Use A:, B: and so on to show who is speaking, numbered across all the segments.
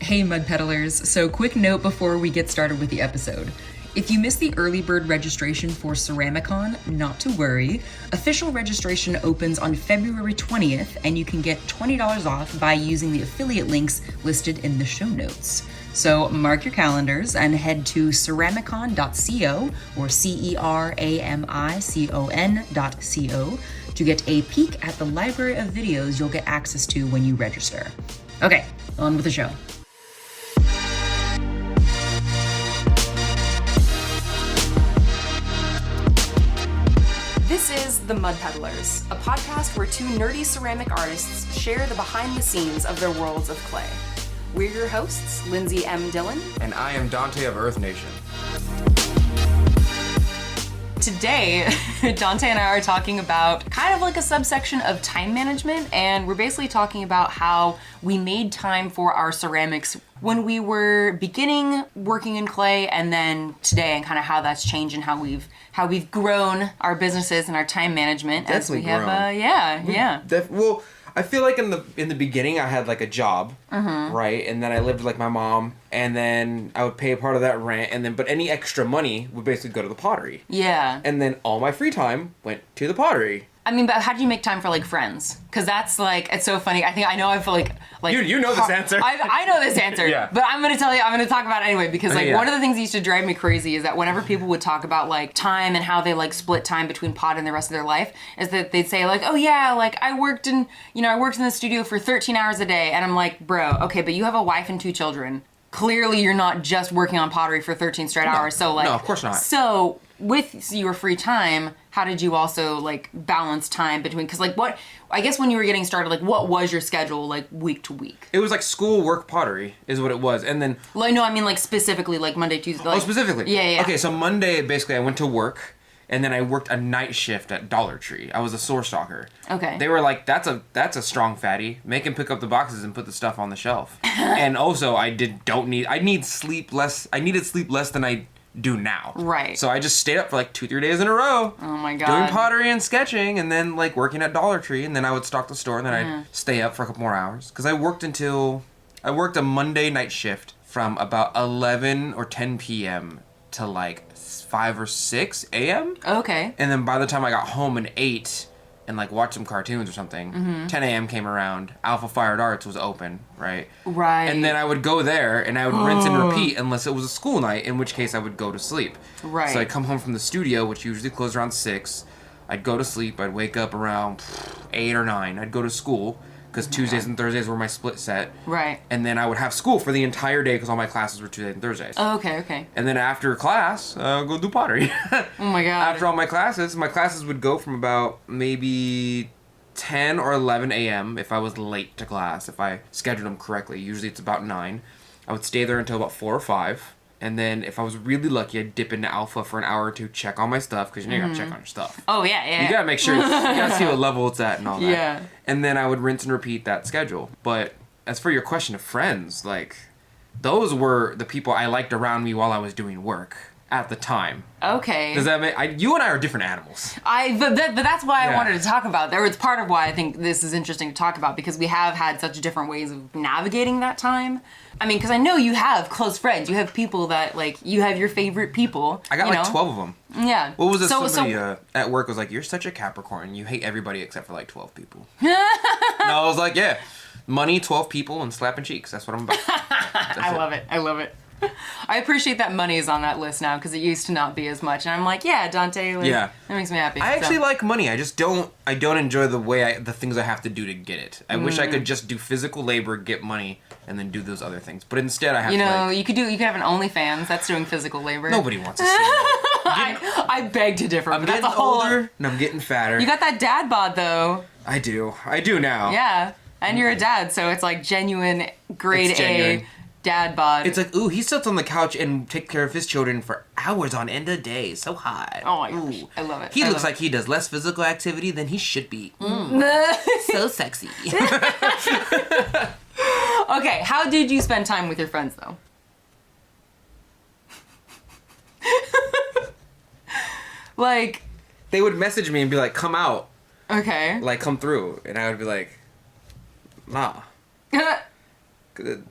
A: Hey Mud Peddlers, so quick note before we get started with the episode. If you missed the early bird registration for Ceramicon, not to worry. Official registration opens on February 20th, and you can get $20 off by using the affiliate links listed in the show notes. So mark your calendars and head to ceramicon.co or ceramicon.co to get a peek at the library of videos you'll get access to when you register. Okay, on with the show.
B: This is The Mud Peddlers, a podcast where two nerdy ceramic artists share the behind the scenes of their worlds of clay. We're your hosts, Lindsey M Dillon.
C: And I am Donte of Earth Nation.
B: Today, Donte and I are talking about kind of like a subsection of time management, and we're basically talking about how we made time for our ceramics when we were beginning working in clay, and then today, and kind of how that's changed and how we've grown our businesses and our time management.
C: Definitely
B: as we
C: grown.
B: have.
C: Well, I feel like in the beginning I had like a job, right, and then I lived with like my mom, and then I would pay a part of that rent, and then but any extra money would basically go to the pottery.
B: Yeah.
C: And then all my free time went to the pottery.
B: I mean, but how do you make time for like friends? Because that's like, it's so funny. I know I've like
C: you know this answer.
B: I know this answer.
C: Yeah.
B: But I'm gonna talk about it anyway, because like one of the things that used to drive me crazy is that whenever people would talk about like time and how they like split time between pot and the rest of their life, is that they'd say like, oh yeah, like I worked in the studio for 13 hours a day, and I'm like, bro, okay, but you have a wife and 2 children. Clearly you're not just working on pottery for 13 straight hours. So like,
C: no, of course not.
B: So with your free time, how did you also like balance time between, because like I guess when you were getting started, like what was your schedule like week to week?
C: It was like school, work, pottery is what it was. And then
B: Like, no, I mean like specifically like Monday, Tuesday. Like,
C: specifically.
B: Yeah.
C: Okay, so Monday basically I went to work, and then I worked a night shift at Dollar Tree. I was a store stalker.
B: Okay.
C: They were like, that's a strong fatty. Make him pick up the boxes and put the stuff on the shelf. And also I needed sleep less than I do now.
B: Right.
C: So I just stayed up for like 2-3 days in a row.
B: Oh my God.
C: Doing pottery and sketching, and then like working at Dollar Tree, and then I would stock the store, and then I'd stay up for a couple more hours. Because I worked a Monday night shift from about 11 or 10 p.m. to like 5 or 6 a.m.
B: Okay.
C: And then by the time I got home and ate and like watched some cartoons or something, 10 a.m. came around. Alpha Fired Arts was open, right?
B: Right.
C: And then I would go there and I would rinse and repeat unless it was a school night, in which case I would go to sleep.
B: Right.
C: So I'd come home from the studio, which usually closed around 6. I'd go to sleep. I'd wake up around 8 or 9. I'd go to school, because Tuesdays and Thursdays were my split set.
B: Right.
C: And then I would have school for the entire day because all my classes were Tuesdays and Thursdays.
B: Oh, okay.
C: And then after class, go do pottery.
B: Oh my God.
C: After all my classes would go from about maybe 10 or 11 a.m. if I was late to class, if I scheduled them correctly. Usually it's about 9. I would stay there until about 4 or 5. And then if I was really lucky, I'd dip into Alpha for an hour or two, check on my stuff, because you gotta check on your stuff.
B: Oh, yeah.
C: You gotta make sure, you gotta see what level it's at and all that.
B: Yeah.
C: And then I would rinse and repeat that schedule. But as for your question of friends, like, those were the people I liked around me while I was doing work at the time.
B: Okay.
C: Does that make... you and I are different animals.
B: But that's why I
C: Yeah.
B: wanted to talk about that. It's part of why I think this is interesting to talk about, because we have had such different ways of navigating that time. I mean, because I know you have close friends. You have people that, like, you have your favorite people.
C: I got like 12 of them.
B: Yeah.
C: What was this? Somebody at work was like, you're such a Capricorn. You hate everybody except for like 12 people. No, I was like, yeah. Money, 12 people, and slapping cheeks. That's what I'm about.
B: I love it. I appreciate that money is on that list now, because it used to not be as much. And I'm like, yeah, Donte, like, that makes me happy.
C: I actually like money. I just don't enjoy the things I have to do to get it. I wish I could just do physical labor, get money, and then do those other things. But instead I have to,
B: you could have an OnlyFans. That's doing physical labor.
C: Nobody wants to see me.
B: I beg to differ.
C: I'm
B: but
C: getting
B: that's a whole
C: older, and I'm getting fatter.
B: You got that dad bod, though.
C: I do now.
B: Yeah. And you're a dad, so it's like genuine grade A dad bod.
C: It's like, ooh, he sits on the couch and takes care of his children for hours on end of day. So hot.
B: Oh my gosh. I love it.
C: He looks like he does less physical activity than he should be. So sexy.
B: Okay, how did you spend time with your friends, though? Like...
C: They would message me and be like, come out.
B: Okay.
C: Like, come through. And I would be like, nah.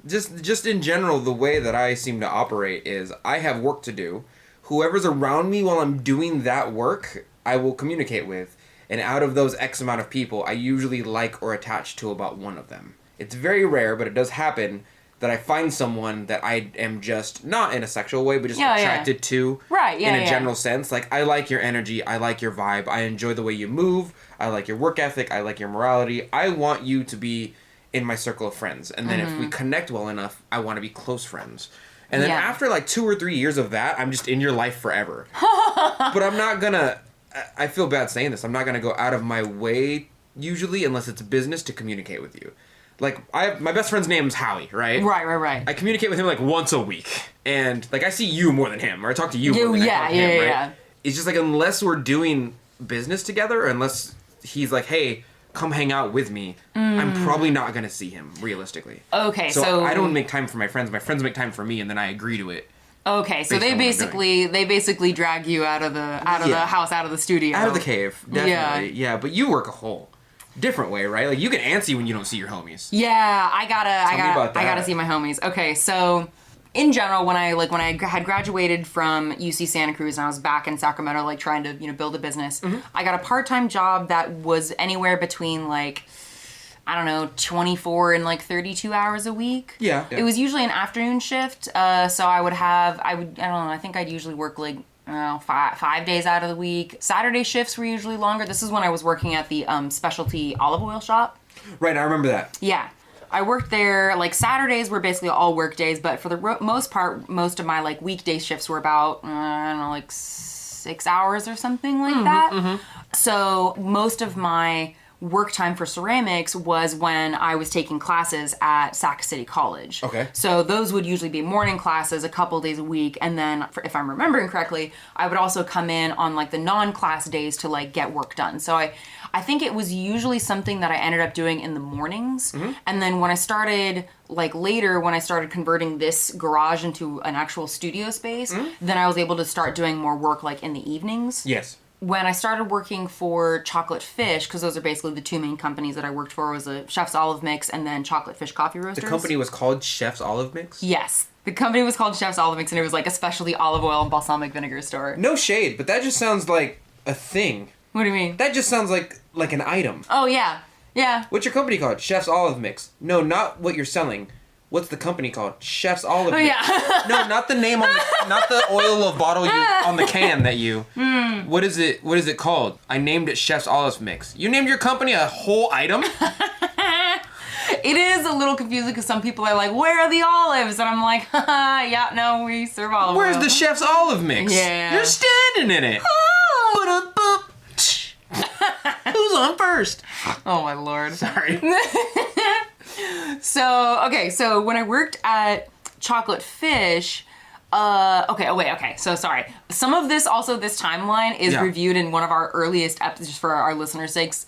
C: Just in general, the way that I seem to operate is I have work to do. Whoever's around me while I'm doing that work, I will communicate with. And out of those X amount of people, I usually like or attach to about one of them. It's very rare, but it does happen that I find someone that I am just, not in a sexual way, but just attracted to.
B: Right,
C: in a general sense. Like, I like your energy, I like your vibe, I enjoy the way you move, I like your work ethic, I like your morality. I want you to be in my circle of friends. And then if we connect well enough, I want to be close friends. And then after like 2 or 3 years of that, I'm just in your life forever. But I'm not gonna, I feel bad saying this, I'm not gonna go out of my way, usually, unless it's business, to communicate with you. Like, my best friend's name's Howie, right?
B: Right.
C: I communicate with him like once a week. And like, I see you more than him, or I talk to you more than I talk to him, right? It's just like, unless we're doing business together, or unless he's like, hey, come hang out with me, I'm probably not going to see him, realistically.
B: Okay, so
C: I don't make time for my friends make time for me, and then I agree to it.
B: Okay, so they basically drag you out of the house, out of the studio.
C: Out of the cave, definitely. Yeah, but you work a whole different way, right? Like, you get antsy when you don't see your homies.
B: Yeah, I gotta see my homies. Okay, so in general, when I had graduated from UC Santa Cruz and I was back in Sacramento, like trying to build a business, I got a part-time job that was anywhere between like, I don't know, 24 and like 32 hours a week.
C: Yeah.
B: It was usually an afternoon shift, so I don't know, I think I'd usually work like, I don't know, 5 days out of the week. Saturday shifts were usually longer. This is when I was working at the specialty olive oil shop.
C: Right, I remember that.
B: Yeah. I worked there, like, Saturdays were basically all work days, but for the most part, most of my, like, weekday shifts were about, I don't know, like 6 hours or something like that. So most of my work time for ceramics was when I was taking classes at Sac City College.
C: Okay.
B: So those would usually be morning classes a couple days a week, and then if I'm remembering correctly, I would also come in on like the non-class days to like get work done. So I think it was usually something that I ended up doing in the mornings, and then when I started like later, when I started converting this garage into an actual studio space, then I was able to start doing more work like in the evenings.
C: Yes.
B: When I started working for Chocolate Fish, because those are basically the two main companies that I worked for, was a Chef's Olive Mix and then Chocolate Fish Coffee Roasters.
C: The company was called Chef's Olive Mix?
B: Yes. The company was called Chef's Olive Mix, and it was like a specialty olive oil and balsamic vinegar store.
C: No shade, but that just sounds like a thing.
B: What do you mean?
C: That just sounds like an item.
B: Oh, yeah. Yeah.
C: What's your company called? Chef's Olive Mix. No, not what you're selling. What's the company called? Chef's Olive Mix.
B: Yeah.
C: No, not the name on the, not the oil of bottle you on the can that you. What is it called? I named it Chef's Olive Mix. You named your company a whole item?
B: It is a little confusing because some people are like, "Where are the olives?" And I'm like, "Haha, yeah, no, we serve olive
C: Where's
B: oil."
C: the Chef's Olive Mix?
B: Yeah.
C: You're standing in it. Who's on first?
B: Oh my lord.
C: Sorry.
B: So when I worked at Chocolate Fish, so sorry. Some of this, also this timeline is reviewed in one of our earliest episodes, just for our listeners' sakes.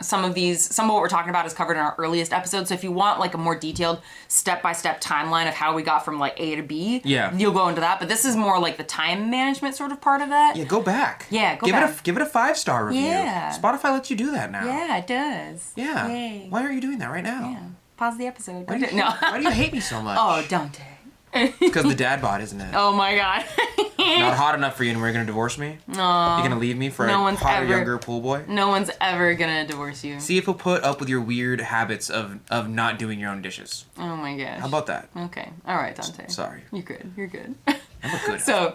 B: Some of what we're talking about is covered in our earliest episodes. So if you want like a more detailed step-by-step timeline of how we got from like A to B, you'll go into that. But this is more like the time management sort of part of that.
C: Yeah, go back.
B: Yeah, go back.
C: Give it a 5-star review.
B: Yeah.
C: Spotify lets you do that now.
B: Yeah, it does.
C: Yeah.
B: Yay.
C: Why are you doing that right now?
B: Yeah. Pause the episode.
C: Why do you hate me so much?
B: Oh, Donte.
C: Because the dad bod, isn't it?
B: Oh my god.
C: Not hot enough for you, and we're gonna divorce me?
B: No.
C: You're gonna leave me for a hotter, younger pool boy?
B: No one's ever gonna divorce you.
C: See if he'll put up with your weird habits of not doing your own dishes.
B: Oh my gosh.
C: How about that?
B: Okay. All right, Donte.
C: Sorry.
B: You're good. You're good.
C: I'm a good.
B: So,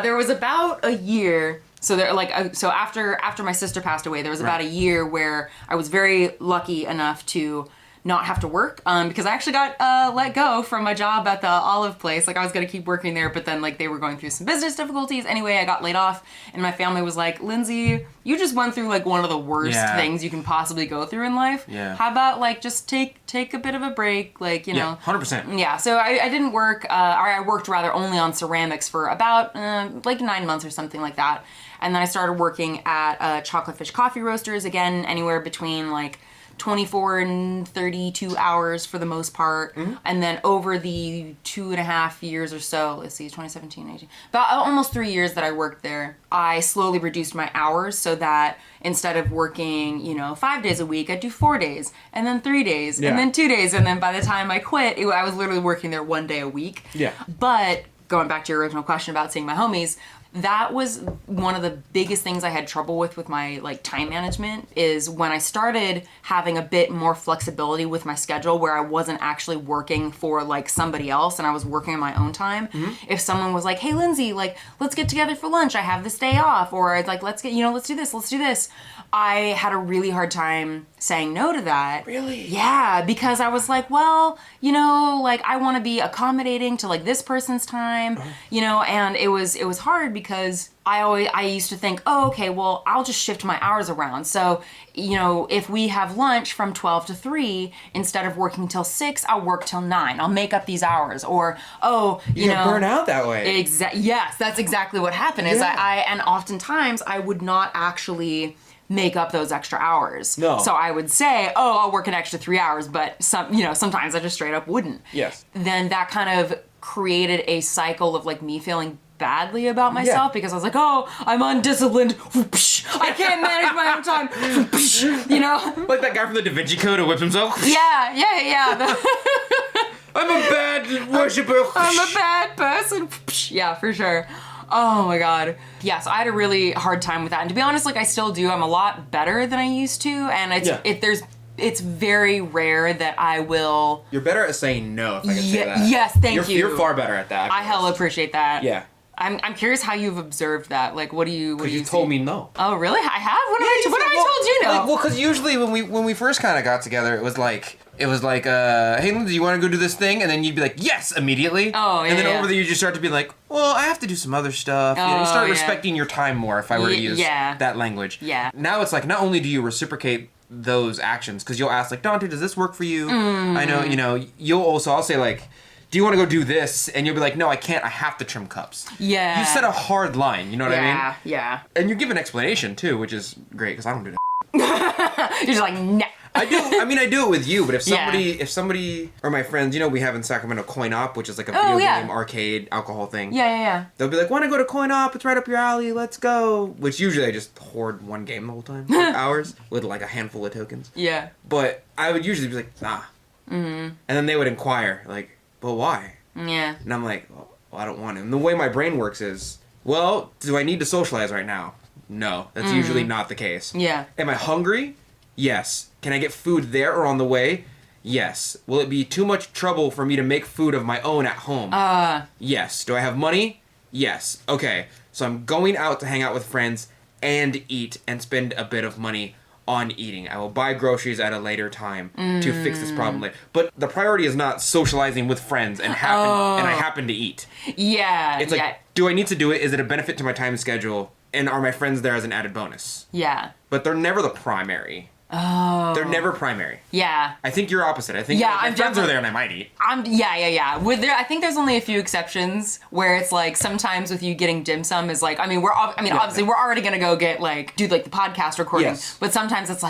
B: there was about a year. So after my sister passed away, there was about a year where I was very lucky enough to not have to work, because I actually got let go from my job at the olive place. Like, I was gonna keep working there, but then like they were going through some business difficulties. Anyway, I got laid off, and my family was like, "Lindsey, you just went through like one of the worst things you can possibly go through in life.
C: Yeah.
B: How about like just take a bit of a break, like, you know."
C: 100%.
B: Yeah, so I didn't work, or I worked rather only on ceramics for about like 9 months or something like that. And then I started working at Chocolate Fish Coffee Roasters, again, anywhere between like 24 and 32 hours for the most part. And then over the 2.5 years or so, let's see, 2017, 18, about almost 3 years that I worked there, I slowly reduced my hours so that instead of working, 5 days a week, I'd do 4 days, and then 3 days, and then 2 days, and then by the time I quit, I was literally working there 1 day a week.
C: Yeah.
B: But going back to your original question about seeing my homies, that was one of the biggest things I had trouble with my time management, is when I started having a bit more flexibility with my schedule where I wasn't actually working for somebody else and I was working on my own time. If someone was like, hey Lindsey, let's get together for lunch, I have this day off, or let's do this. I had a really hard time saying no to that.
C: Really?
B: Yeah, because I was like, well, I want to be accommodating to this person's time, and it was hard because I used to think, oh, okay, well, I'll just shift my hours around. So, if we have lunch from 12 to 3, instead of working till 6, I'll work till 9. I'll make up these hours. Or,
C: you get burn out that way.
B: Yes, that's exactly what happened. Is and oftentimes I would not actually make up those extra hours.
C: No.
B: So I would say, oh, I'll work an extra 3 hours, but sometimes I just straight up wouldn't.
C: Yes.
B: Then that kind of created a cycle of me feeling badly about myself because I was like, oh, I'm undisciplined. I can't manage my own time.
C: Like that guy from the Da Vinci Code who whips himself.
B: Yeah.
C: I'm a bad worshiper.
B: I'm a bad person. Yeah, for sure. Oh my God. Yeah, so I had a really hard time with that. And to be honest, I still do. I'm a lot better than I used to. And it's very rare that I will...
C: You're better at saying no, if I can say that.
B: Yes, thank you.
C: You're far better at that.
B: I hella appreciate that.
C: Yeah.
B: I'm curious how you've observed that. What do you
C: Because you told me no.
B: Oh, really? I have? What have I told you no?
C: Because usually when we first kind of got together, it was like, hey, Lindsey, you want to go do this thing? And then you'd be like, yes, immediately.
B: Oh, yeah.
C: And then over the years, you start to be like, well, I have to do some other stuff. You start respecting your time more, if I were to use that language.
B: Yeah.
C: Now it's not only do you reciprocate those actions, because you'll ask, Donte, does this work for you? I know, I'll say, do you want to go do this? And you'll be like, no, I can't. I have to trim cups.
B: Yeah.
C: You set a hard line. You know what I mean?
B: Yeah.
C: And you give an explanation, too, which is great, because I don't do that.
B: You're just like, nah.
C: I do. I do it with you, but if somebody or my friends, we have in Sacramento Coin Op, which is a video game arcade alcohol thing.
B: Yeah.
C: They'll be like, want to go to Coin Op? It's right up your alley. Let's go. Which usually I just hoard one game the whole time, hours, with a handful of tokens.
B: Yeah.
C: But I would usually be like, nah. And then they would inquire, but why?
B: Yeah.
C: And I'm like, well, I don't want to. And the way my brain works is, well, do I need to socialize right now? No. That's usually not the case.
B: Yeah.
C: Am I hungry? Yes. Can I get food there or on the way? Yes. Will it be too much trouble for me to make food of my own at home? Yes. Do I have money? Yes. Okay. So I'm going out to hang out with friends and eat and spend a bit of money on eating. I will buy groceries at a later time to fix this problem later. But the priority is not socializing with friends and I happen to eat.
B: Yeah.
C: It's do I need to do it? Is it a benefit to my time schedule? And are my friends there as an added bonus?
B: Yeah.
C: But they're never the primary.
B: Oh.
C: They're never primary.
B: Yeah.
C: I think you're opposite. I think my friends are there and I might eat.
B: Yeah. I think there's only a few exceptions where it's sometimes with you getting dim sum is obviously we're already gonna go get do the podcast recording.
C: Yes.
B: But sometimes it's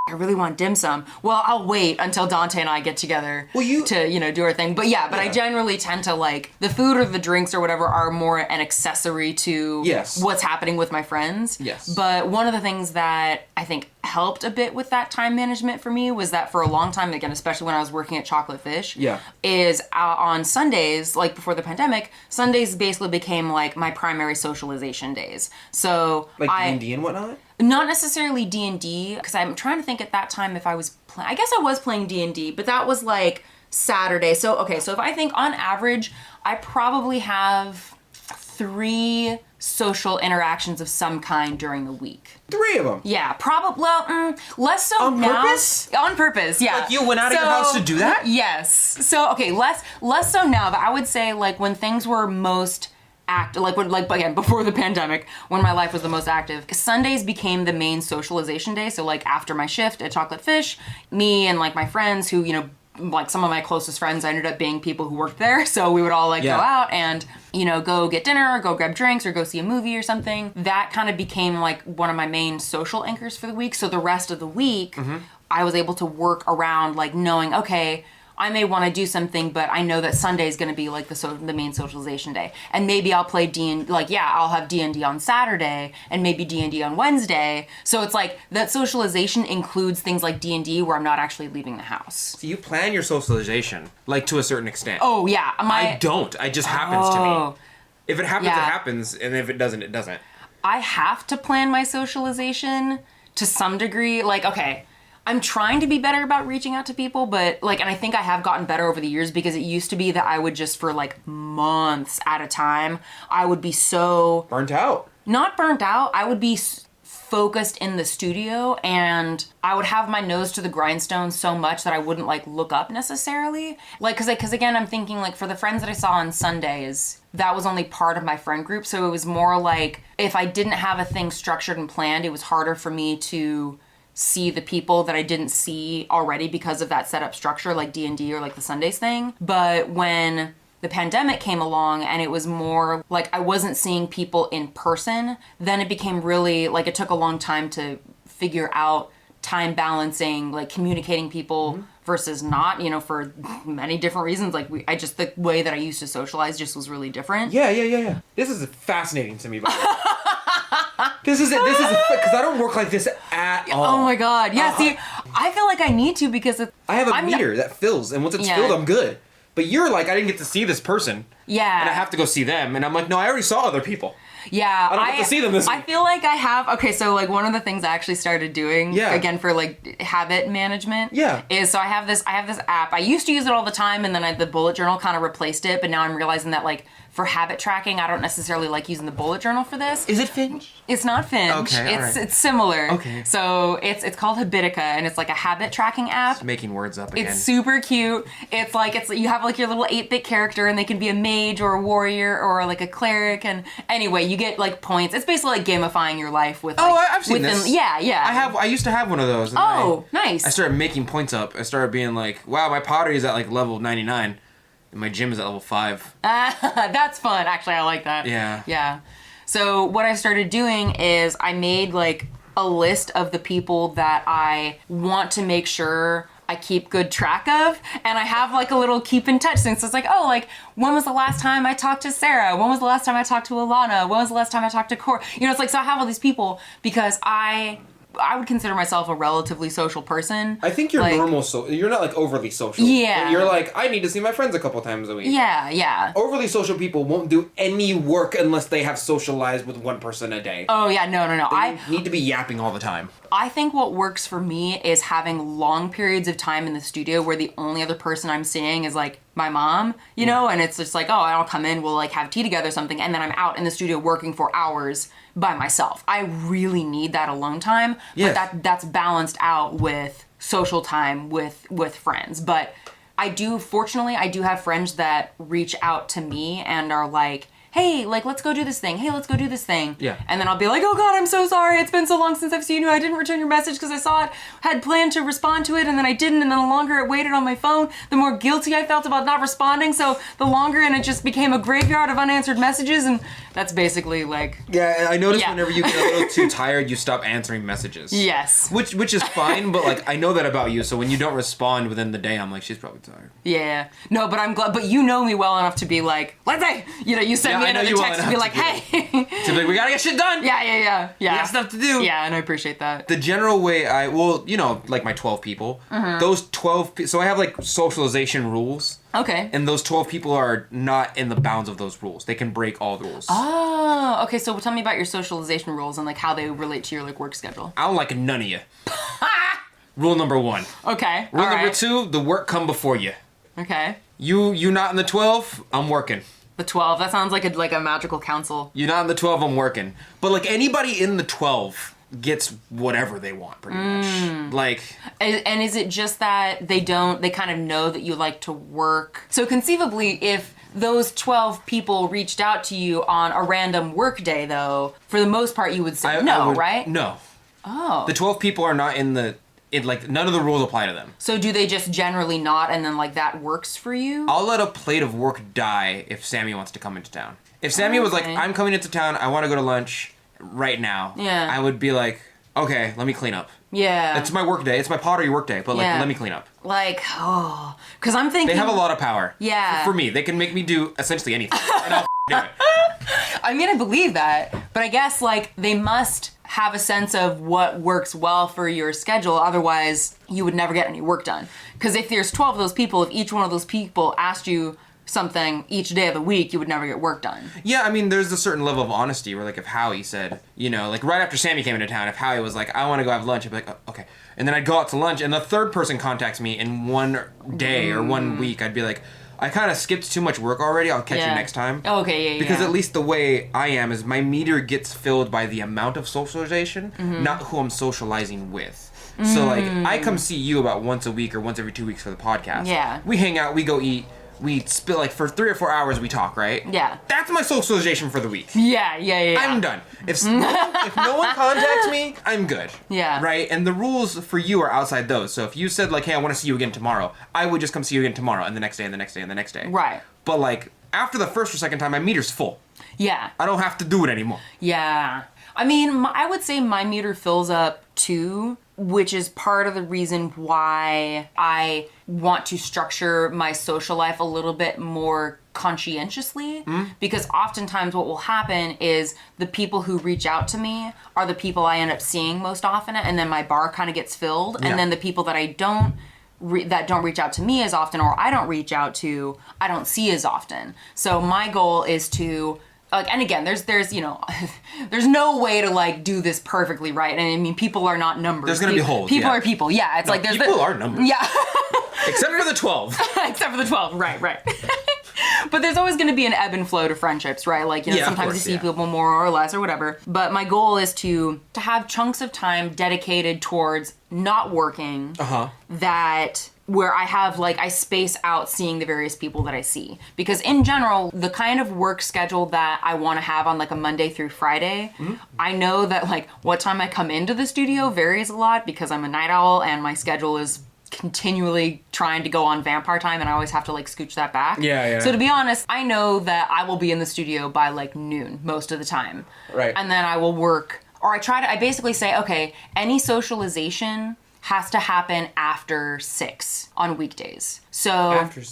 B: I really want dim sum. Well, I'll wait until Donte and I get together to do our thing. But I generally tend to the food or the drinks or whatever are more an accessory to what's happening with my friends.
C: Yes.
B: But one of the things that I think helped a bit with that time management for me was that for a long time, again, especially when I was working at Chocolate Fish, is on Sundays, before the pandemic, Sundays basically became my primary socialization days. So
C: D&D and whatnot?
B: Not necessarily D&D, because I'm trying to think at that time if I was playing, I guess I was playing D&D, but that was Saturday. So if I think on average, I probably have 3 social interactions of some kind during the week.
C: 3 of them?
B: Yeah, probably. Well, less so
C: on
B: now.
C: Purpose?
B: On purpose, yeah.
C: You went out of your house to do that?
B: Yes. So, okay, less so now, but I would say when things were most active, again, before the pandemic, when my life was the most active, Sundays became the main socialization day. So after my shift at Chocolate Fish, me and my friends who, some of my closest friends ended up being people who worked there. So we would all go out and, go get dinner or go grab drinks or go see a movie or something. That kind of became one of my main social anchors for the week. So the rest of the week, I was able to work around like knowing, okay, I may want to do something, but I know that Sunday is going to be like the main socialization day. And maybe I'll play D&D, like, yeah, I'll have D&D on Saturday and maybe D&D on Wednesday. So it's like that socialization includes things like D&D where I'm not actually leaving the house.
C: So you plan your socialization, like, to a certain extent.
B: Oh, yeah.
C: I don't. It just happens to me. If it happens,
B: Yeah.
C: it happens. And if it doesn't, it doesn't.
B: I have to plan my socialization to some degree. Like, okay, I'm trying to be better about reaching out to people, but like, and I think I have gotten better over the years because it used to be that I would just for like months at a time, I would be so...
C: Burnt out.
B: Not burnt out. I would be focused in the studio and I would have my nose to the grindstone so much that I wouldn't like look up necessarily. Like, cause again, I'm thinking like for the friends that I saw on Sundays, that was only part of my friend group. So it was more like if I didn't have a thing structured and planned, it was harder for me to see the people that I didn't see already because of that setup structure, like D&D or like the Sundays thing. But when the pandemic came along and it was more like I wasn't seeing people in person, then it became really like it took a long time to figure out time balancing, like communicating people versus not, you know, for many different reasons. Like the way that I used to socialize just was really different.
C: Yeah. This is fascinating to me. This is because I don't work like this at all.
B: Oh my God. Yeah, see, I feel like I need to because
C: I have a meter that fills, and once it's filled, I'm good. But you're like, I didn't get to see this person.
B: Yeah.
C: And I have to go see them. And I'm like, no, I already saw other people.
B: Yeah.
C: I don't get to see them this week.
B: I feel like I have, okay, so like one of the things I actually started doing, again, for like habit management, is so I have this app. I used to use it all the time, and then the bullet journal kind of replaced it, but now I'm realizing that like for habit tracking, I don't necessarily like using the bullet journal for this.
C: Is it Finch?
B: It's not Finch.
C: Okay,
B: It's similar.
C: Okay.
B: So it's called Habitica, and it's like a habit tracking app.
C: Just making words up again.
B: It's super cute. It's you have like your little 8-bit character, and they can be a mage or a warrior or like a cleric, and anyway, you get like points. It's basically like gamifying your life with. Like,
C: I've seen this.
B: Yeah.
C: I used to have one of those.
B: And nice.
C: I started making points up. I started being like, wow, my pottery is at like level 99. And my gym is at level 5.
B: That's fun. Actually, I like that. Yeah. So what I started doing is I made like a list of the people that I want to make sure I keep good track of, and I have like a little keep in touch thing. So it's like, oh, like when was the last time I talked to Sarah? When was the last time I talked to Alana? When was the last time I talked to Cor? You know, it's like, so I have all these people because I would consider myself a relatively social person.
C: I think you're like, normal, so you're not like overly social.
B: Yeah.
C: You're like, I need to see my friends a couple times a week.
B: Yeah.
C: Overly social people won't do any work unless they have socialized with one person a day.
B: Oh yeah, no.
C: I need to be yapping all the time.
B: I think what works for me is having long periods of time in the studio where the only other person I'm seeing is like my mom, you know, and it's just like, oh, I'll come in, we'll like have tea together or something, and then I'm out in the studio working for hours by myself. I really need that alone time, but that's balanced out with social time with friends. But fortunately, I do have friends that reach out to me and are like, hey, like, let's go do this thing. Hey, let's go do this thing.
C: Yeah.
B: And then I'll be like, oh God, I'm so sorry. It's been so long since I've seen you. I didn't return your message because I saw it, had planned to respond to it, and then I didn't. And then the longer it waited on my phone, the more guilty I felt about not responding. So the longer, and it just became a graveyard of unanswered messages. And that's basically like...
C: Yeah, I notice whenever you get a little too tired, you stop answering messages.
B: Yes.
C: Which is fine, but like, I know that about you. So when you don't respond within the day, I'm like, she's probably tired.
B: Yeah. No, but I'm glad, but you know me well enough to be like, Lindsey, you know, you send me another text to be like, hey.
C: To be like, we gotta get shit done.
B: Yeah.
C: We got stuff to do.
B: Yeah, and I appreciate that.
C: The general way you know, like my 12 people, those 12, so I have like socialization rules.
B: Okay.
C: And those 12 people are not in the bounds of those rules. They can break all the rules.
B: Oh, okay. So tell me about your socialization rules and like how they relate to your like work schedule.
C: I don't like none of you. Rule number 1.
B: Okay.
C: Rule number 2, the work come before you.
B: Okay.
C: You not in the 12, I'm working.
B: The 12, that sounds like a magical council.
C: You're not in the 12, I'm working. But like anybody in the 12 gets whatever they want pretty much. Like,
B: and is it just that they kind of know that you like to work? So conceivably, if those 12 people reached out to you on a random work day, though, for the most part you would say right?
C: No.
B: Oh.
C: The 12 people are not like none of the rules apply to them.
B: So do they just generally not, and then like that works for you?
C: I'll let a plate of work die if Sammy wants to come into town. If Sammy was like, I'm coming into town, I want to go to lunch right now.
B: Yeah.
C: I would be like, okay, let me clean up.
B: Yeah.
C: It's my work day. It's my pottery work day. But, like,
B: Yeah.
C: let me clean up.
B: Like, because I'm thinking...
C: They have a lot of power.
B: Yeah.
C: For me. They can make me do essentially anything. And I'll do it.
B: I mean, I believe that. But I guess, like, they must have a sense of what works well for your schedule. Otherwise, you would never get any work done. Because if there's 12 of those people, if each one of those people asked you something each day of the week, you would never get work done.
C: Yeah, I mean, there's a certain level of honesty where, like, if Howie said, you know, like, right after Sammy came into town, if Howie was like, I want to go have lunch, I'd be like, oh, okay. And then I'd go out to lunch, and the third person contacts me in one day or 1 week, I'd be like, I kind of skipped too much work already, I'll catch you next time.
B: Okay, yeah.
C: Because at least the way I am is my meter gets filled by the amount of socialization, not who I'm socializing with. So, like, I come see you about once a week or once every 2 weeks for the podcast.
B: Yeah.
C: We hang out, we go eat. We spill, like, for 3 or 4 hours we talk, right?
B: Yeah.
C: That's my socialization for the week.
B: Yeah.
C: I'm done. If no one contacts me, I'm good.
B: Yeah.
C: Right? And the rules for you are outside those. So if you said, like, hey, I want to see you again tomorrow, I would just come see you again tomorrow and the next day and the next day and the next day.
B: Right.
C: But, like, after the first or second time, my meter's full.
B: Yeah.
C: I don't have to do it anymore.
B: Yeah. I mean, I would say my meter fills up too, which is part of the reason why I want to structure my social life a little bit more conscientiously, because oftentimes what will happen is the people who reach out to me are the people I end up seeing most often, and then my bar kind of gets filled, and then the people that I don't reach out to me as often, or I don't reach out to, I don't see as often. So my goal is to and again, there's you know, there's no way to, like, do this perfectly right. And I mean, people are not numbers.
C: There's gonna be holes.
B: People are people. Yeah, it's like there's
C: people are numbers.
B: Yeah.
C: Except for the 12.
B: Except for the 12. Right. But there's always going to be an ebb and flow to friendships, right? Like, you know, sometimes you see people more or less or whatever. But my goal is to have chunks of time dedicated towards not working. That where I have, like, I space out seeing the various people that I see. Because in general, the kind of work schedule that I want to have on, like, a Monday through Friday, I know that, like, what time I come into the studio varies a lot because I'm a night owl and my schedule is continually trying to go on vampire time, and I always have to, like, scooch that back.
C: Yeah.
B: So to be honest, I know that I will be in the studio by, like, noon most of the time.
C: Right.
B: And then I will work, or I basically say, okay, any socialization has to happen after 6 on weekdays. So
C: After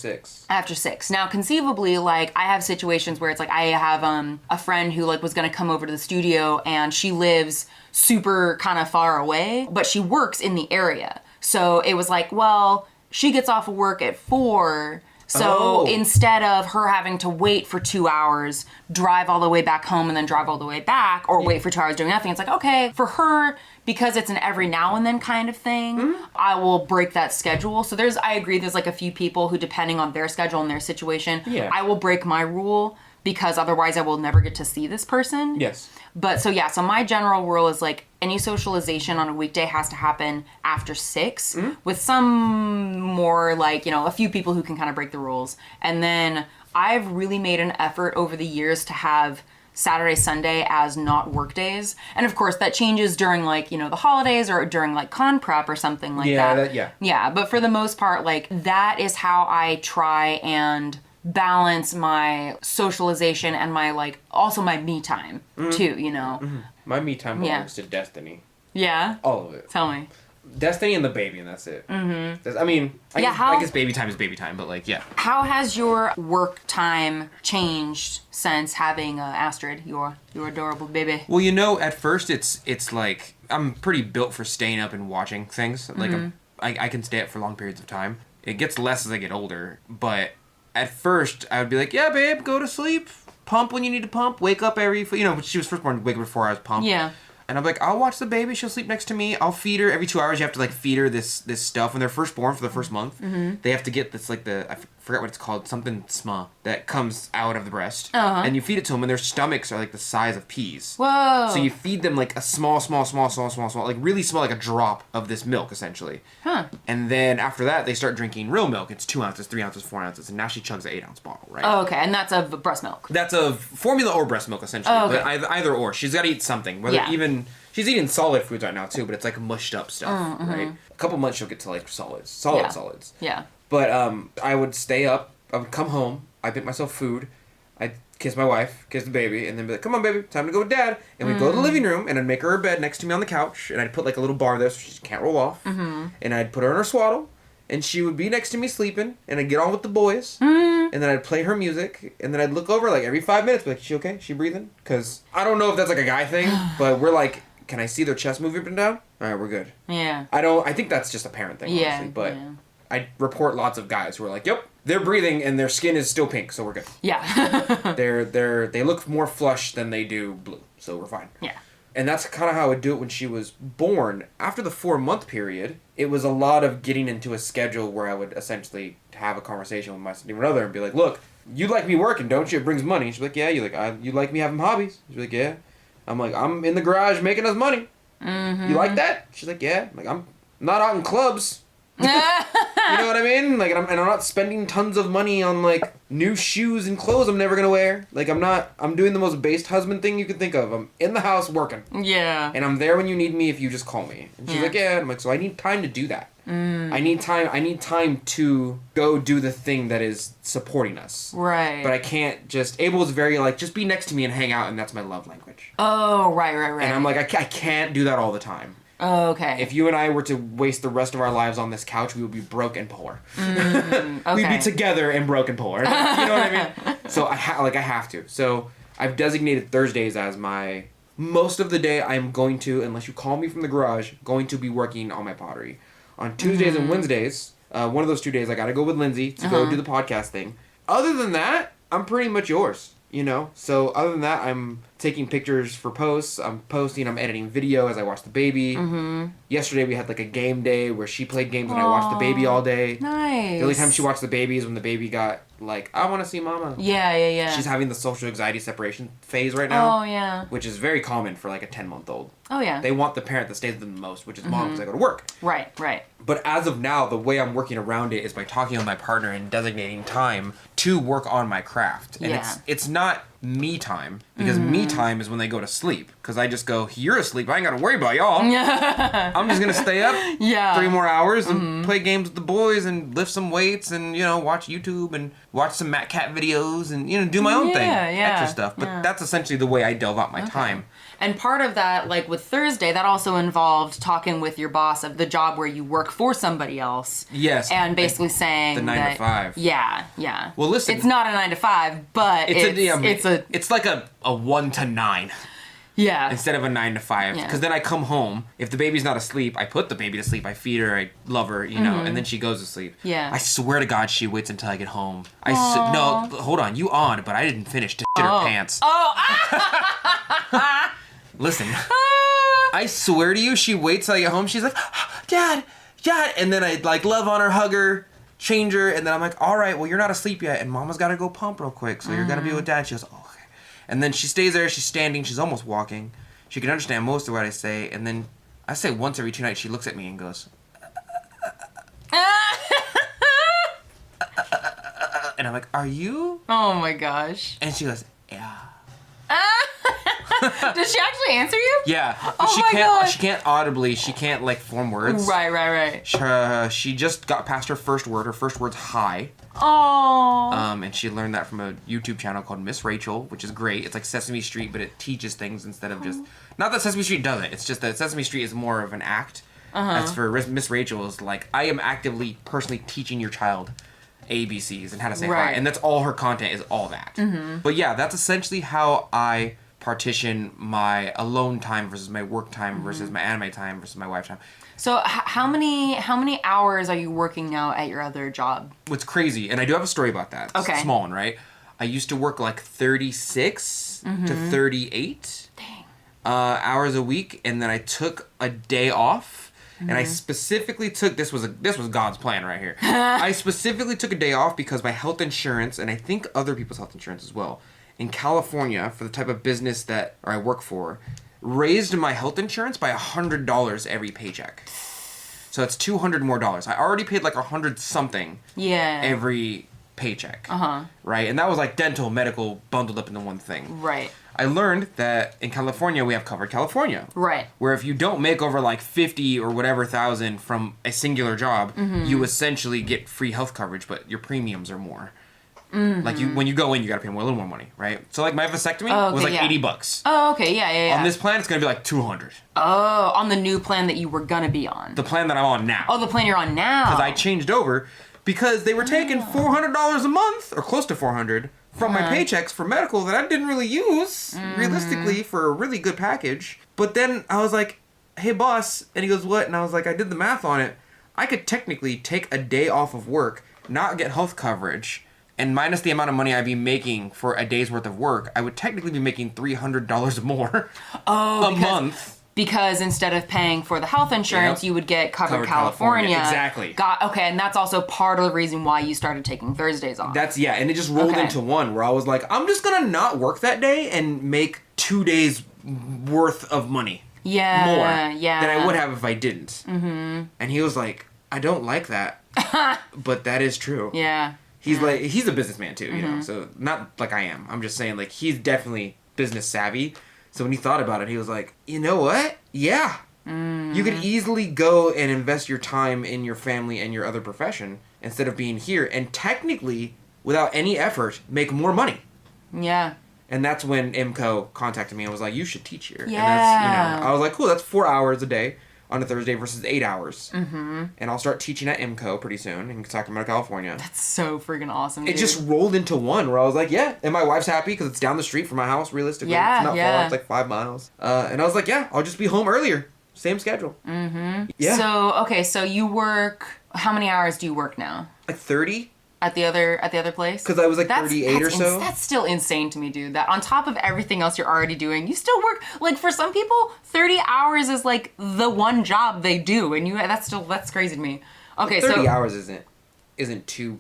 C: 6.
B: Now, conceivably, like, I have situations where it's like I have a friend who, like, was gonna come over to the studio, and she lives super kind of far away, but she works in the area. So it was like, well, she gets off of work at 4. So instead of her having to wait for 2 hours, drive all the way back home and then drive all the way back, or wait for 2 hours doing nothing, it's like, okay, for her, because it's an every now and then kind of thing, I will break that schedule. So I agree, there's, like, a few people who, depending on their schedule and their situation, I will break my rule, because otherwise I will never get to see this person.
C: Yes.
B: But so my general rule is, like, any socialization on a weekday has to happen after 6, with some more, like, you know, a few people who can kind of break the rules. And then I've really made an effort over the years to have Saturday, Sunday as not work days. And of course that changes during, like, you know, the holidays or during, like, con prep or something like that. Yeah, but for the most part, like, that is how I try and balance my socialization and my, like, also my me time too, you know.
C: My me time belongs to Destiny.
B: Yeah?
C: All of it.
B: Tell me.
C: Destiny and the baby, and that's it. I mean, I guess baby time is baby time, but, like, yeah.
B: How has your work time changed since having Astrid, your adorable baby?
C: Well, you know, at first it's like, I'm pretty built for staying up and watching things. Like, I can stay up for long periods of time. It gets less as I get older, but at first I would be like, yeah, babe, go to sleep. Pump when you need to pump. Wake up every, you know, when she was first born, wake up before I was pumped.
B: Yeah.
C: And I'm like, I'll watch the baby. She'll sleep next to me. I'll feed her. Every 2 hours, you have to, like, feed her this stuff. When they're first born for the first month, they have to get this, like, I forget what it's called, something sma that comes out of the breast. And you feed it to them, and their stomachs are, like, the size of peas.
B: Whoa.
C: So you feed them, like, a small, like, really small, like a drop of this milk, essentially. And then after that, they start drinking real milk. It's 2 ounces, 3 ounces, 4 ounces, and now she chugs an 8-ounce bottle, right?
B: Oh, okay, and that's of breast milk.
C: That's of formula or breast milk, essentially.
B: Oh, okay.
C: But either or. She's got to eat something. Whether even... She's eating solid foods right now, too, but it's, like, mushed up stuff, right? A couple months, she'll get to, like, solids. Solids.
B: Yeah.
C: But I would stay up. I would come home. I'd make myself food. I'd kiss my wife, kiss the baby, and then be like, come on, baby, time to go with dad. And we'd go to the living room, and I'd make her her bed next to me on the couch, and I'd put like a little bar there so she can't roll off. And I'd put her in her swaddle, and she would be next to me sleeping, and I'd get on with the boys, and then I'd play her music, and then I'd look over like every 5 minutes, be like, she okay? She breathing? Because I don't know if that's like a guy thing, but we're like, can I see their chest moving up and down? All right, we're good.
B: Yeah.
C: I think that's just a parent thing, honestly, but I report lots of guys who are like, yep, they're breathing and their skin is still pink, so we're good.
B: Yeah.
C: They look more flush than they do blue, so we're fine.
B: Yeah.
C: And that's kind of how I would do it when she was born. After the 4-month period, it was a lot of getting into a schedule where I would essentially have a conversation with my significant other and be like, look, you like me working, don't you? It brings money. She's like, yeah. You like me having hobbies? She's like, yeah. I'm like, I'm in the garage making us money. You like that? She's like, yeah. I'm like, I'm not out in clubs. You know what I mean? Like, I'm not spending tons of money on like new shoes and clothes I'm never gonna wear. Like, I'm doing the most based husband thing you could think of. I'm in the house working.
B: Yeah.
C: And I'm there when you need me if you just call me. And she's like, yeah. I'm like, so I need time to do that. I need time to go do the thing that is supporting us.
B: Right.
C: But I can't just... Abel's very like, just be next to me and hang out, and that's my love language.
B: Oh, right.
C: And I'm like, I can't do that all the time.
B: Oh, okay.
C: If you and I were to waste the rest of our lives on this couch, we would be broke and poor.
B: Okay.
C: We'd be together and broke and poor. You know what I mean? So I have to. So I've designated Thursdays as my... Most of the day I'm going to, unless you call me from the garage, going to be working on my pottery. On Tuesdays and Wednesdays, one of those 2 days, I gotta go with Lindsey to go do the podcast thing. Other than that, I'm pretty much yours, you know? So other than that, I'm taking pictures for posts, I'm posting, I'm editing video as I watch the baby. Yesterday we had like a game day where she played games and I watched the baby all day.
B: Nice.
C: The only time she watched the baby is when the baby got like, I want to see mama.
B: Yeah.
C: She's having the social anxiety separation phase right now.
B: Oh, yeah.
C: Which is very common for like a 10-month-old.
B: Oh, yeah.
C: They want the parent that stays with them the most, which is mom, because I go to work.
B: Right.
C: But as of now, the way I'm working around it is by talking with my partner and designating time to work on my craft. And it's not me time, because me time is when they go to sleep. Because I just go, you're asleep, I ain't got to worry about y'all. I'm just going to stay up 3 more hours and play games with the boys and lift some weights and, you know, watch YouTube and watch some Matt Cat videos and, you know, do my own thing. Extra stuff. But that's essentially the way I delve out my time.
B: And part of that, like with Thursday, that also involved talking with your boss of the job where you work for somebody else.
C: Yes.
B: And basically saying
C: the 9 to 5.
B: Yeah.
C: Well, listen.
B: It's not a 9 to 5, but it's
C: like a 1 to 9.
B: Yeah.
C: Instead of a 9 to 5. Because then I come home. If the baby's not asleep, I put the baby to sleep. I feed her. I love her, you know, and then she goes to sleep.
B: Yeah.
C: I swear to God, she waits until I get home. No, hold on. You on, but I didn't finish to shit her pants. Listen. I swear to you, she waits till I get home. She's like, Dad. And then I like love on her, hug her, change her. And then I'm like, all right, well, you're not asleep yet. And Mama's got to go pump real quick. So you're going to be with Dad. She goes, oh, okay. And then she stays there. She's standing. She's almost walking. She can understand most of what I say. And then I say once every 2 nights, she looks at me and goes, and I'm like, are you?
B: Oh my gosh.
C: And she goes, yeah.
B: Does she actually answer you?
C: Yeah.
B: Oh my gosh.
C: She can't audibly. She can't like form words.
B: Right.
C: She just got past her first word. Her first word's hi.
B: Oh.
C: And she learned that from a YouTube channel called Miss Rachel, which is great. It's like Sesame Street, but it teaches things instead of just... Not that Sesame Street doesn't. It's just that Sesame Street is more of an act. As for Miss Rachel is like, I am actively, personally teaching your child ABCs and how to say hi. And that's all her content is, all that. But yeah, that's essentially how I partition my alone time versus my work time versus my anime time versus my wife time.
B: So how many hours are you working now at your other job?
C: What's crazy, and I do have a story about that.
B: Okay.
C: It's a small one, right? I used to work like 36 to 38 hours a week, and then I took a day off. And I specifically took, this was God's plan right here. I specifically took a day off because my health insurance, and I think other people's health insurance as well, in California, for the type of business that I work for, raised my health insurance by $100 every paycheck. So that's $200 more. I already paid like $100 something every paycheck. Right? And that was like dental, medical, bundled up into one thing.
B: Right.
C: I learned that in California, we have Covered California.
B: Right.
C: Where if you don't make over like 50 or whatever thousand from a singular job, you essentially get free health coverage, but your premiums are more. Like when you go in, you gotta pay a little more money, right? So like my vasectomy was like $80.
B: Oh, okay, yeah.
C: On this plan, it's gonna be like $200.
B: Oh, on the new plan that you were gonna be on.
C: The plan that I'm on now.
B: Oh, the plan you're on now.
C: Because I changed over because they were taking $400 a month or close to $400 from my paychecks for medical that I didn't really use realistically for a really good package. But then I was like, "Hey, boss," and he goes, "What?" And I was like, "I did the math on it. I could technically take a day off of work, not get health coverage." And minus the amount of money I'd be making for a day's worth of work, I would technically be making $300 more a month.
B: Because instead of paying for the health insurance, you would get covered California.
C: Exactly.
B: Okay, and that's also part of the reason why you started taking Thursdays off.
C: And it just rolled into one where I was like, I'm just gonna not work that day and make 2 days worth of money. More than I would have if I didn't. Mm-hmm. And he was like, I don't like that, but that is true.
B: Yeah.
C: He's like, he's a businessman too, you know, so not like I am. I'm just saying, like, he's definitely business savvy. So when he thought about it, he was like, you know what? Yeah. You could easily go and invest your time in your family and your other profession instead of being here and technically, without any effort, make more money.
B: Yeah.
C: And that's when IMCO contacted me and was like, you should teach here.
B: Yeah.
C: And that's, I was like, cool, that's 4 hours a day on a Thursday versus 8 hours. Mm-hmm. And I'll start teaching at IMCO pretty soon in Sacramento, California.
B: That's so freaking awesome, dude.
C: It just rolled into one where I was like, yeah. And my wife's happy because it's down the street from my house, realistically.
B: Yeah,
C: it's not far. It's like 5 miles. And I was like, yeah, I'll just be home earlier. Same schedule. Mm-hmm. Yeah.
B: So you work, how many hours do you work now?
C: Like 30.
B: At the other place?
C: Because I was like 38 or so.
B: That's still insane to me, dude. That on top of everything else you're already doing, you still work. Like, for some people, 30 hours is like the one job they do, and that's crazy to me. Okay,
C: 30 hours isn't too,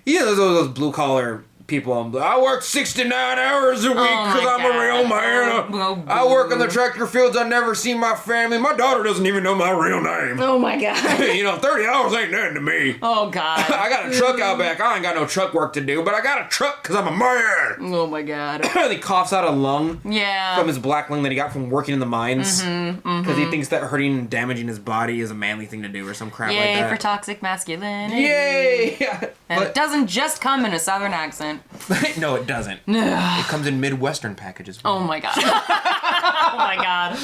C: those blue collar people. I work 69 hours a week because I'm a real man. I work in the tractor fields. I never see my family. My daughter doesn't even know my real name.
B: Oh my God.
C: 30 hours ain't nothing to me.
B: Oh God.
C: I got a truck out back. I ain't got no truck work to do, but I got a truck because I'm a man.
B: Oh my God.
C: He coughs out a lung.
B: Yeah.
C: From his black lung that he got from working in the mines. Because he thinks that hurting and damaging his body is a manly thing to do or some crap like that.
B: Yay for toxic masculinity.
C: Yay!
B: And it doesn't just come in a southern accent.
C: No, it doesn't. It comes in Midwestern packages.
B: Oh my God. Oh my God.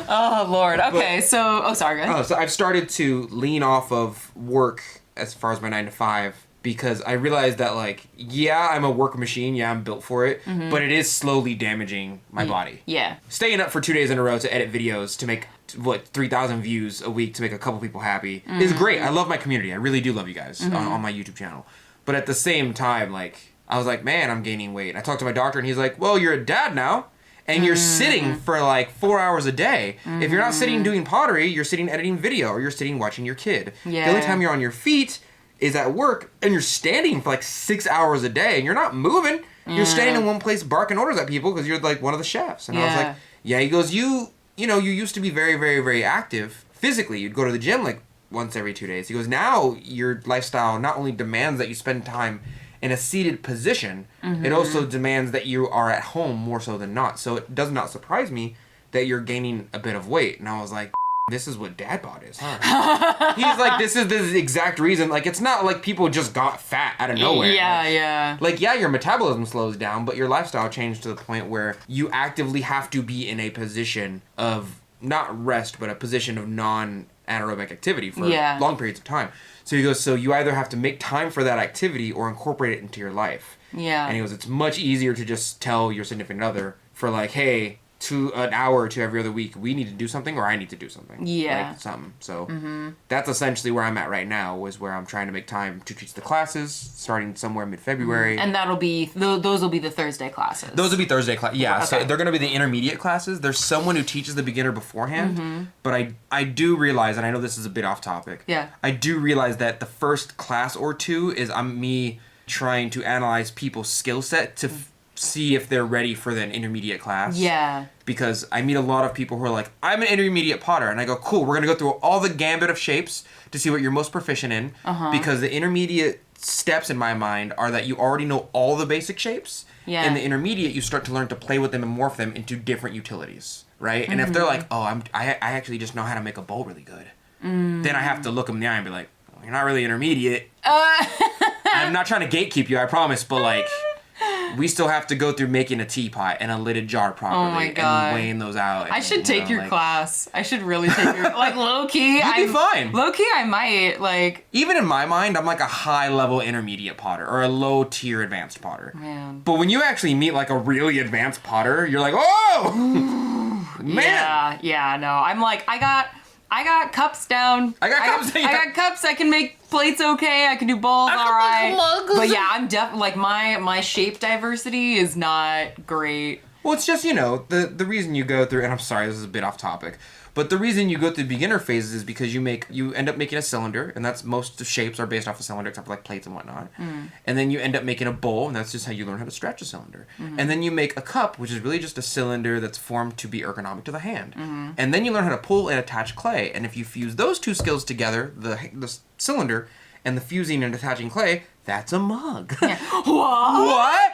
B: Oh Lord. Okay, sorry, go ahead.
C: So I've started to lean off of work as far as my 9 to 5 because I realized that, like, yeah, I'm a work machine. Yeah, I'm built for it. Mm-hmm. But it is slowly damaging my body.
B: Yeah.
C: Staying up for 2 days in a row to edit videos to make 3,000 views a week to make a couple people happy is great. I love my community. I really do love you guys on my YouTube channel. But at the same time, like, I was like, man, I'm gaining weight. I talked to my doctor, and he's like, well, you're a dad now, and you're sitting for, like, 4 hours a day. If you're not sitting doing pottery, you're sitting editing video, or you're sitting watching your kid.
B: Yeah.
C: The only time you're on your feet is at work, and you're standing for, like, 6 hours a day, and you're not moving. You're standing in one place barking orders at people because you're, like, one of the chefs. And I was like, yeah. He goes, you used to be very, very, very active physically. You'd go to the gym, like, once every 2 days. He goes, now your lifestyle not only demands that you spend time in a seated position, it also demands that you are at home more so than not. So it does not surprise me that you're gaining a bit of weight. And I was like, this is what dad bod is, huh? He's like, this is the exact reason. Like, it's not like people just got fat out of nowhere.
B: Yeah.
C: Like, yeah, your metabolism slows down, but your lifestyle changed to the point where you actively have to be in a position of not rest, but a position of non-anaerobic activity for long periods of time. So he goes, so you either have to make time for that activity or incorporate it into your life. Yeah. And he goes, it's much easier to just tell your significant other for, like, hey, an hour or two every other week, we need to do something or I need to do something. Yeah. Like something. So that's essentially where I'm at right now, is where I'm trying to make time to teach the classes, starting somewhere mid-February.
B: And that'll be, those will be the Thursday classes.
C: Those will be Thursday classes. Yeah, okay. So they're going to be the intermediate classes. There's someone who teaches the beginner beforehand, but I do realize, and I know this is a bit off topic, I do realize that the first class or two is me trying to analyze people's skill set to see if they're ready for the intermediate class. Yeah. Because I meet a lot of people who are like, I'm an intermediate potter. And I go, cool, we're going to go through all the gambit of shapes to see what you're most proficient in. Because the intermediate steps in my mind are that you already know all the basic shapes. Yeah. In the intermediate, you start to learn to play with them and morph them into different utilities. Right? And if they're like, oh, I actually just know how to make a bowl really good. Then I have to look them in the eye and be like, well, you're not really intermediate. I'm not trying to gatekeep you, I promise, but like, we still have to go through making a teapot and a lidded jar properly.
B: Oh my God.
C: And weighing those out.
B: I should take your class. I should really take your, like, low-key.
C: You'd be fine.
B: Low-key, I might, like...
C: Even in my mind, I'm like a high-level intermediate potter or a low-tier advanced potter.
B: Man.
C: But when you actually meet like a really advanced potter, you're like, oh! Man!
B: Yeah, no. I'm like, I got cups down.
C: I got
B: cups. I can make plates okay. I can do bowls all right. But yeah, I'm definitely like my shape diversity is not great.
C: Well, it's just, the reason you go through, and I'm sorry, this is a bit off topic, but the reason you go through beginner phases is because you end up making a cylinder, and that's most of shapes are based off a cylinder, except for like plates and whatnot. And then you end up making a bowl, and that's just how you learn how to stretch a cylinder. And then you make a cup, which is really just a cylinder that's formed to be ergonomic to the hand. And then you learn how to pull and attach clay, and if you fuse those two skills together, the cylinder and the fusing and attaching clay, that's a mug.
B: Yeah. What?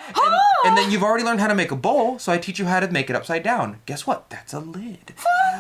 C: And then you've already learned how to make a bowl, so I teach you how to make it upside down. Guess what? That's a lid.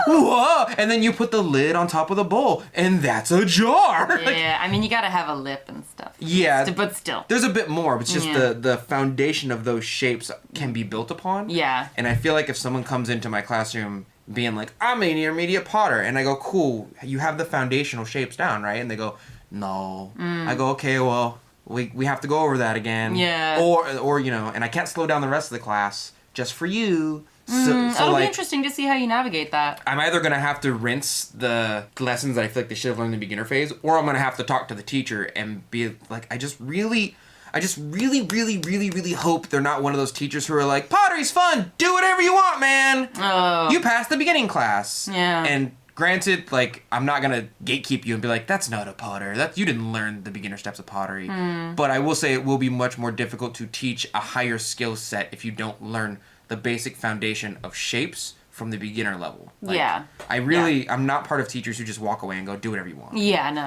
C: Whoa! And then you put the lid on top of the bowl, and that's a jar.
B: Yeah, I mean, you gotta have a lip and stuff.
C: Yeah.
B: But still.
C: There's a bit more, but it's just the foundation of those shapes can be built upon.
B: Yeah.
C: And I feel like if someone comes into my classroom being like, I'm an intermediate potter, and I go, cool, you have the foundational shapes down, right? And they go, no. I go, okay, well, we have to go over that again.
B: Yeah.
C: Or and I can't slow down the rest of the class just for you. So
B: It'll be interesting to see how you navigate that.
C: I'm either going to have to rinse the lessons that I feel like they should have learned in the beginner phase, or I'm going to have to talk to the teacher and be like, I just really, really hope they're not one of those teachers who are like, pottery's fun, do whatever you want, man.
B: Oh.
C: You passed the beginning class.
B: Yeah.
C: And granted, like, I'm not gonna gatekeep you and be like, that's not a potter. You didn't learn the beginner steps of pottery. But I will say it will be much more difficult to teach a higher skill set if you don't learn the basic foundation of shapes from the beginner level. Like,
B: yeah.
C: I'm not part of teachers who just walk away and go, do whatever you want.
B: Yeah, no.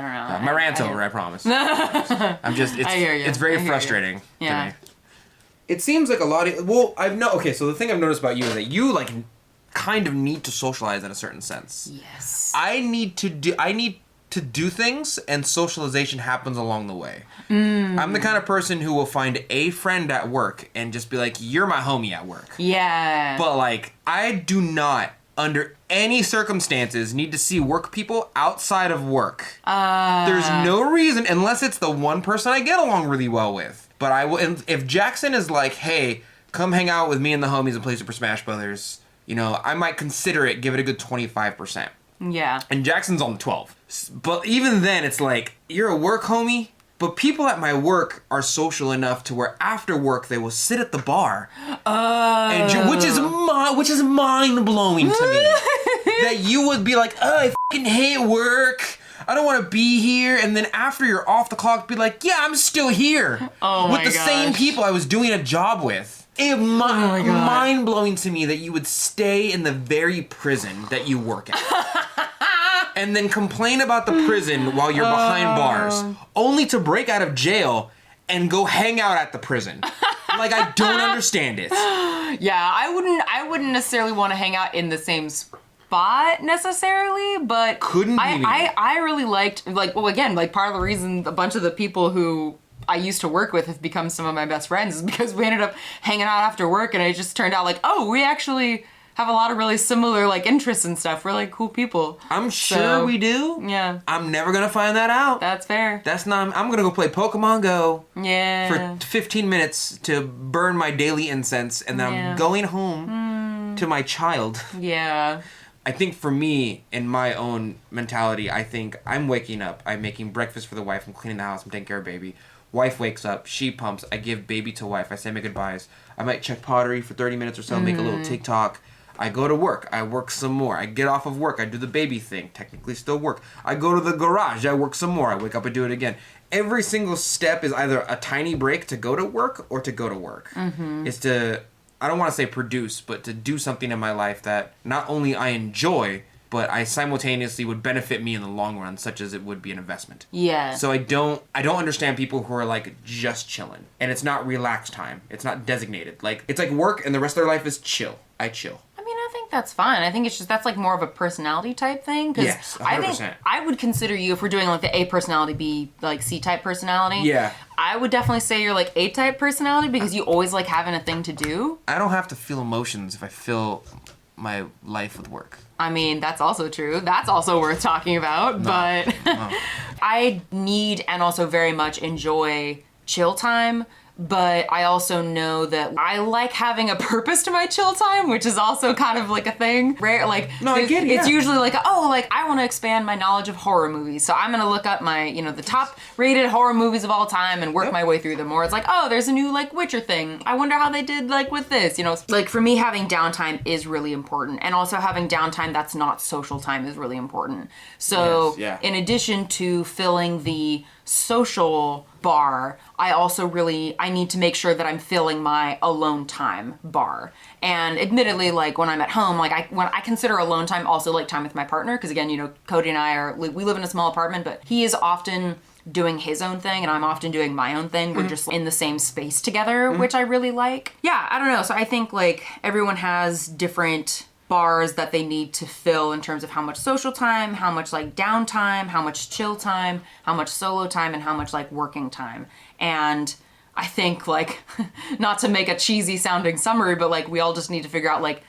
C: My rant's over, I promise. It's
B: I hear you.
C: It's very frustrating to
B: Yeah.
C: me. It seems like a lot of, so the thing I've noticed about you is that you, like, kind of need to socialize in a certain sense.
B: Yes.
C: I need to do things, and socialization happens along the way. I'm the kind of person who will find a friend at work and just be like, you're my homie at work.
B: Yeah.
C: But, like, I do not, under any circumstances, need to see work people outside of work. There's no reason, unless it's the one person I get along really well with. But I will, if Jackson is like, hey, come hang out with me and the homies and play Super Smash Brothers, I might consider it, give it a good 25%.
B: Yeah.
C: And Jackson's on 12. But even then, it's like, you're a work homie, but people at my work are social enough to where after work they will sit at the bar. Which is mind-blowing to me. That you would be like, oh, I fucking hate work. I don't want to be here. And then after you're off the clock, be like, yeah, I'm still here.
B: Oh
C: with the same people I was doing a job with. It's mind-blowing to me that you would stay in the very prison that you work at. And then complain about the prison while you're behind bars, only to break out of jail and go hang out at the prison. Like, I don't understand it.
B: Yeah, I wouldn't necessarily want to hang out in the same spot necessarily, but I really liked, like, well, again, like, part of the reason a bunch of the people who I used to work with have become some of my best friends is because we ended up hanging out after work, and it just turned out like, oh, we actually have a lot of really similar, like, interests and stuff. We're, like, cool people.
C: I'm sure we do.
B: Yeah.
C: I'm never gonna find that out.
B: That's fair.
C: I'm gonna go play Pokemon Go.
B: Yeah.
C: For 15 minutes to burn my daily incense, and then I'm going home to my child.
B: Yeah.
C: I think for me, in my own mentality, I think I'm waking up, I'm making breakfast for the wife, I'm cleaning the house, I'm taking care of baby. Wife wakes up, she pumps, I give baby to wife, I say my goodbyes. I might check pottery for 30 minutes or so, make a little TikTok. I go to work, I work some more. I get off of work, I do the baby thing, technically still work. I go to the garage, I work some more, I wake up and do it again. Every single step is either a tiny break to go to work or to go to work. It's to, I don't want to say produce, but to do something in my life that not only I enjoy, but I simultaneously would benefit me in the long run, such as it would be an investment.
B: Yeah.
C: So I don't understand people who are like just chilling, and it's not relaxed time. It's not designated. Like, it's like work, and the rest of their life is chill. I chill.
B: I mean, I think that's fine. I think it's just, that's like more of a personality type thing.
C: Yes, 100%.
B: I think I would consider you, if we're doing like the A personality, B like C type personality.
C: Yeah.
B: I would definitely say you're like A type personality because you always like having a thing to do.
C: I don't have to feel emotions if I fill my life with work.
B: I mean, that's also true. That's also worth talking about. But I need and also very much enjoy chill time. But I also know that I like having a purpose to my chill time, which is also kind of like a thing. Rare, like,
C: no, I get it,
B: it's usually like, oh, like I want to expand my knowledge of horror movies, so I'm gonna look up my, the top rated horror movies of all time and work my way through them. Or it's like, oh, there's a new like Witcher thing. I wonder how they did like with this. Like for me, having downtime is really important, and also having downtime that's not social time is really important. So in addition to filling the social bar, I need to make sure that I'm filling my alone time bar. And admittedly, like when I'm at home, like when I consider alone time also like time with my partner, because again, Cody and I we live in a small apartment, but he is often doing his own thing and I'm often doing my own thing. We're just in the same space together, which I really like. Yeah, I don't know. So I think like everyone has different bars that they need to fill in terms of how much social time, how much like downtime, how much chill time, how much solo time, and how much like working time. And I think like, not to make a cheesy sounding summary, but like we all just need to figure out like,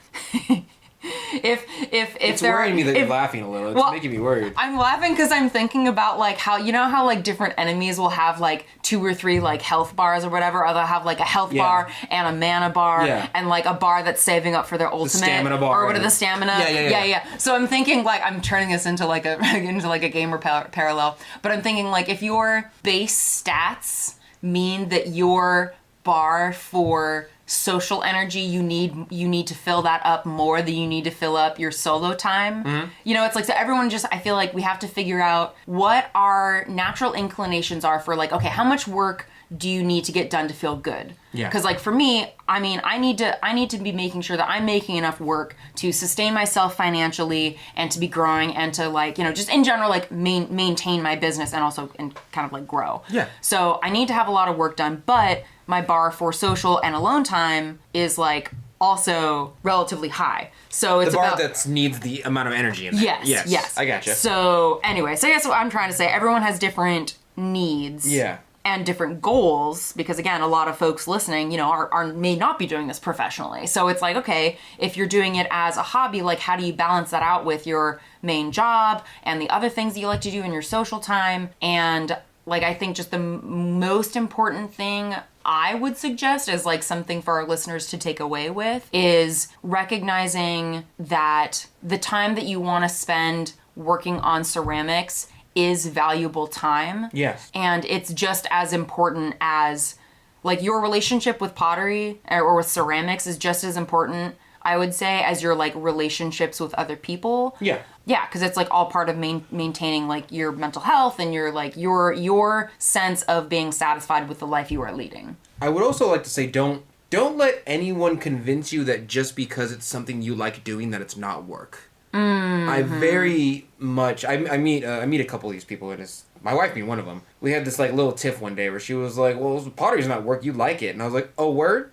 B: if
C: it's worrying me that you're laughing a little. It's making me worried.
B: I'm laughing because I'm thinking about like how how like different enemies will have like 2 or 3 like health bars or whatever, or they'll have like a health bar and a mana bar and like a bar that's saving up for their ultimate,
C: the stamina bar,
B: or what are the stamina. Yeah. So I'm thinking like I'm turning this into like a gamer parallel, but I'm thinking like if your base stats mean that your bar for social energy, you need to fill that up more than you need to fill up your solo time. It's like, so everyone just, I feel like we have to figure out what our natural inclinations are for like, okay, how much work do you need to get done to feel good? Yeah. Because like for me, I mean, I need to be making sure that I'm making enough work to sustain myself financially and to be growing and to like, just in general, like maintain my business and also and kind of like grow. Yeah. So I need to have a lot of work done, but my bar for social and alone time is like also relatively high. So it's
C: the bar that needs the amount of energy in there.
B: Yes.
C: I gotcha.
B: So anyway, so I guess what I'm trying to say, everyone has different needs. Yeah. And different goals, because again, a lot of folks listening, may not be doing this professionally. So it's like, okay, if you're doing it as a hobby, like how do you balance that out with your main job and the other things that you like to do in your social time? And like, I think just the most important thing I would suggest as like something for our listeners to take away with is recognizing that the time that you want to spend working on ceramics is valuable time. Yes. And it's just as important as like your relationship with pottery or with ceramics is just as important, I would say, as your like relationships with other people. Yeah. Yeah, because it's like all part of maintaining like your mental health and your like your sense of being satisfied with the life you are leading.
C: I would also like to say don't let anyone convince you that just because it's something you like doing that it's not work. Mm-hmm. I very much I meet a couple of these people, and it's my wife being one of them. We had this like little tiff one day where she was like, "Well, pottery's not work. You like it," and I was like, "Oh, word?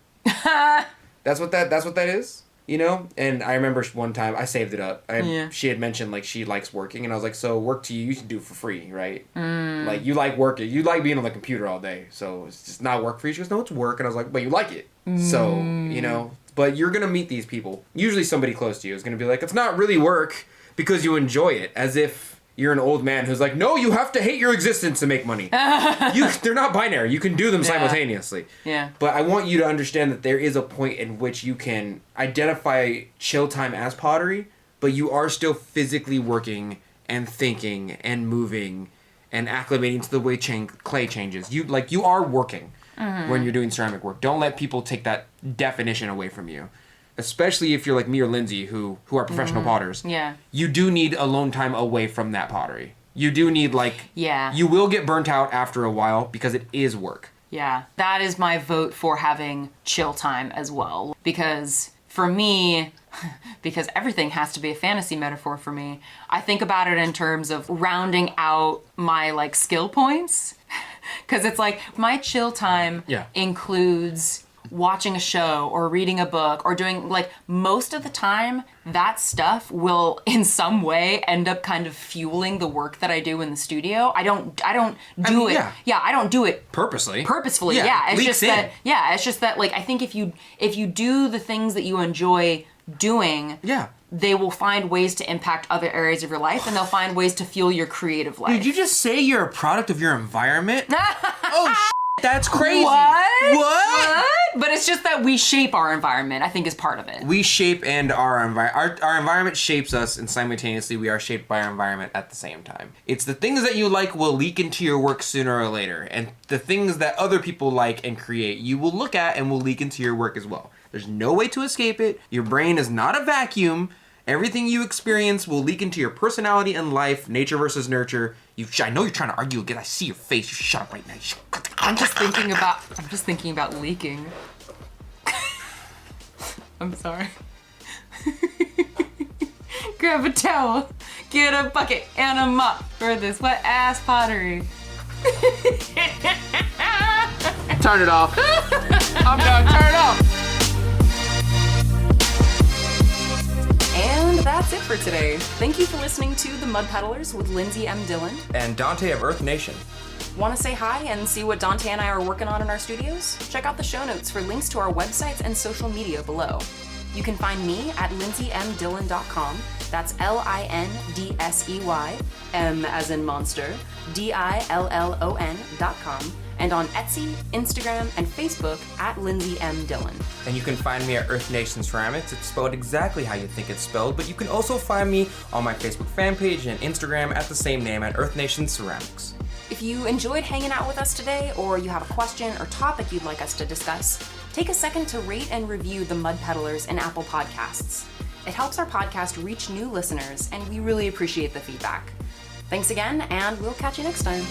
C: That's what that is." And I remember one time I saved it up. She had mentioned like she likes working, and I was like, so work to you can do for free, right? Like you like working, you like being on the computer all day, so it's just not work for you. She goes, no, it's work, and I was like, but you like it, so But you're gonna meet these people. Usually somebody close to you is gonna be like, it's not really work because you enjoy it, as if you're an old man who's like, no, you have to hate your existence to make money. They're not binary. You can do them simultaneously. Yeah. But I want you to understand that there is a point in which you can identify chill time as pottery, but you are still physically working and thinking and moving and acclimating to the way clay changes. You are working when you're doing ceramic work. Don't let people take that definition away from you. Especially if you're like me or Lindsey, who are professional potters. Yeah. You do need alone time away from that pottery. You do need you will get burnt out after a while because it is work.
B: Yeah. That is my vote for having chill time as well. Because for me, because everything has to be a fantasy metaphor for me, I think about it in terms of rounding out my like skill points. Because it's like my chill time includes watching a show or reading a book or doing, like, most of the time, that stuff will in some way end up kind of fueling the work that I do in the studio. I don't do it. Yeah, I don't do it
C: purposefully.
B: Yeah, it's just that like I think if you do the things that you enjoy doing, they will find ways to impact other areas of your life, and they'll find ways to fuel your creative life.
C: Did you just say you're a product of your environment? That's crazy.
B: What? But it's just that we shape our environment, I think, is part of it.
C: We shape and our environment shapes us, and simultaneously we are shaped by our environment at the same time. It's the things that you like will leak into your work sooner or later, and the things that other people like and create you will look at and will leak into your work as well. There's no way to escape it. Your brain is not a vacuum. Everything you experience will leak into your personality and life, nature versus nurture. I know you're trying to argue again. I see your face. You shut up right now.
B: I'm just thinking about leaking. I'm sorry. Grab a towel, get a bucket and a mop for this wet ass pottery.
C: Turn it off. I'm done. Turn it off.
B: And that's it for today. Thank you for listening to The Mud Peddlers with Lindsey M Dillon
C: and Donte of Earth Nation.
B: Want to say hi and see what Donte and I are working on in our studios? Check out the show notes for links to our websites and social media below. You can find me at lindseymdillon.com. That's LINDSEY, M as in monster, DILLON.com. And on Etsy, Instagram, and Facebook at Lindsey M Dillon.
C: And you can find me at Earth Nation Ceramics. It's spelled exactly how you think it's spelled, but you can also find me on my Facebook fan page and Instagram at the same name at Earth Nation Ceramics.
B: If you enjoyed hanging out with us today, or you have a question or topic you'd like us to discuss, take a second to rate and review The Mud Peddlers in Apple Podcasts. It helps our podcast reach new listeners, and we really appreciate the feedback. Thanks again, and we'll catch you next time.